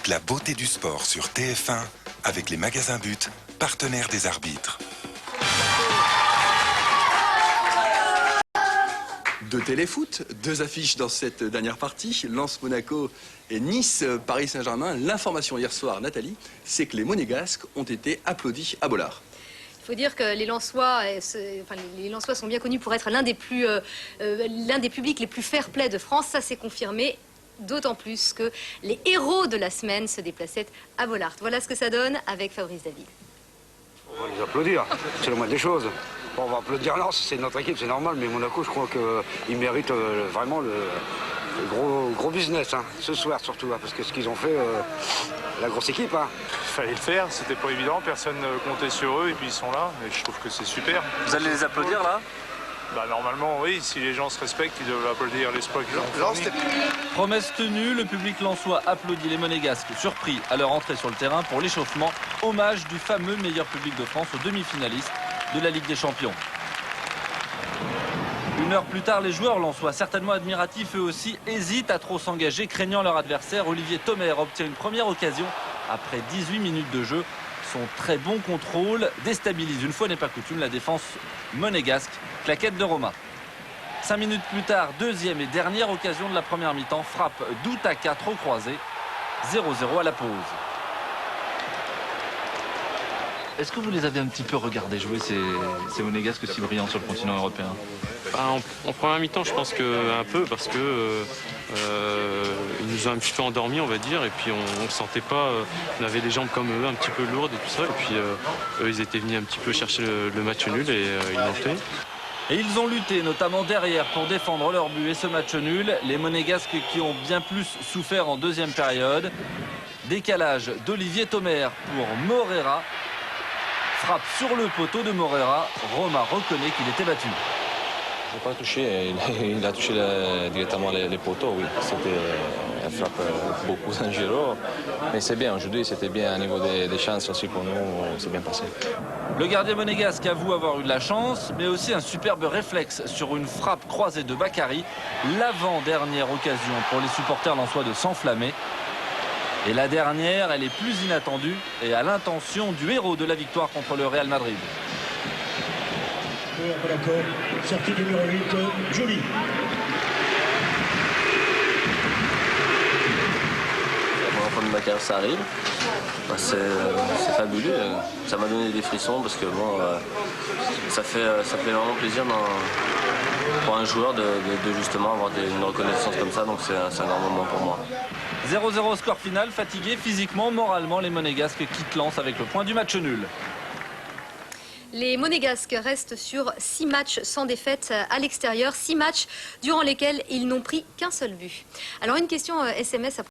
la beauté du sport sur TF1 avec les magasins But, partenaires des arbitres. De téléfoot, deux affiches dans cette dernière partie, Lens-Monaco et Nice-Paris Saint-Germain. L'information hier soir, Nathalie, c'est que les Monégasques ont été applaudis à Bollard. Il faut dire que les Lensois sont bien connus pour être l'un des publics les plus fair-play de France. Ça, c'est confirmé. D'autant plus que les héros de la semaine se déplaçaient à Bollard. Voilà ce que ça donne avec Fabrice David. On va les applaudir, c'est le moindre des choses. Bon, on va applaudir Lens, c'est notre équipe, c'est normal, mais Monaco, je crois qu'ils méritent vraiment le gros business, hein, ce soir surtout, hein, parce que ce qu'ils ont fait, la grosse équipe. Hein. Il fallait le faire, c'était pas évident, personne ne comptait sur eux, et puis ils sont là, et je trouve que c'est super. Vous allez les applaudir là ? Bah, normalement, oui, si les gens se respectent, ils doivent applaudir l'espoir qu'ils ont fourni. Promesse tenue, le public lensois applaudit les Monégasques, surpris à leur entrée sur le terrain pour l'échauffement. Hommage du fameux meilleur public de France aux demi-finalistes de la Ligue des Champions. Une heure plus tard, les joueurs lensois, certainement admiratifs eux aussi, hésitent à trop s'engager, craignant leur adversaire. Olivier Thomer obtient une première occasion après 18 minutes de jeu. Son très bon contrôle déstabilise, une fois n'est pas coutume, la défense monégasque. Claquette de Roma. 5 minutes plus tard, deuxième et dernière occasion de la première mi-temps. Frappe d'Outaka trop croisé. 0-0 à la pause. Est-ce que vous les avez un petit peu regardés jouer, ces Monégasques si brillants sur le continent européen? En première mi-temps, je pense qu'un peu, parce que ils nous ont un petit peu endormis, on va dire, et puis on ne sentait pas, on avait les jambes comme eux, un petit peu lourdes et tout ça, et puis eux, ils étaient venus un petit peu chercher le match nul et ils l'ont fait. Et ils ont lutté, notamment derrière, pour défendre leur but et ce match nul. Les Monégasques qui ont bien plus souffert en deuxième période. Décalage d'Olivier Thomer pour Morera. Frappe sur le poteau de Morera. Roma reconnaît qu'il était battu. Je n'ai pas touché, il a touché directement les poteaux, oui. C'était une frappe beaucoup dangereuse. Mais c'est bien, aujourd'hui c'était bien au niveau des chances aussi pour nous, c'est bien passé. Le gardien monégasque avoue avoir eu de la chance, mais aussi un superbe réflexe sur une frappe croisée de Bakary. L'avant-dernière occasion pour les supporters lensois de s'enflammer. Et la dernière, elle est plus inattendue et à l'intention du héros de la victoire contre le Real Madrid. D'accord, sortie numéro 8, Joly. La première fois de ma carrière, ça arrive. C'est fabuleux. Ça m'a donné des frissons parce que bon, ça fait vraiment plaisir pour un joueur de justement avoir une reconnaissance comme ça. Donc c'est un grand moment pour moi. 0-0 score final, fatigué physiquement, moralement, les Monégasques quittent Lens avec le point du match nul. Les Monégasques restent sur 6 matchs sans défaite à l'extérieur, 6 matchs durant lesquels ils n'ont pris qu'un seul but. Alors une question SMS à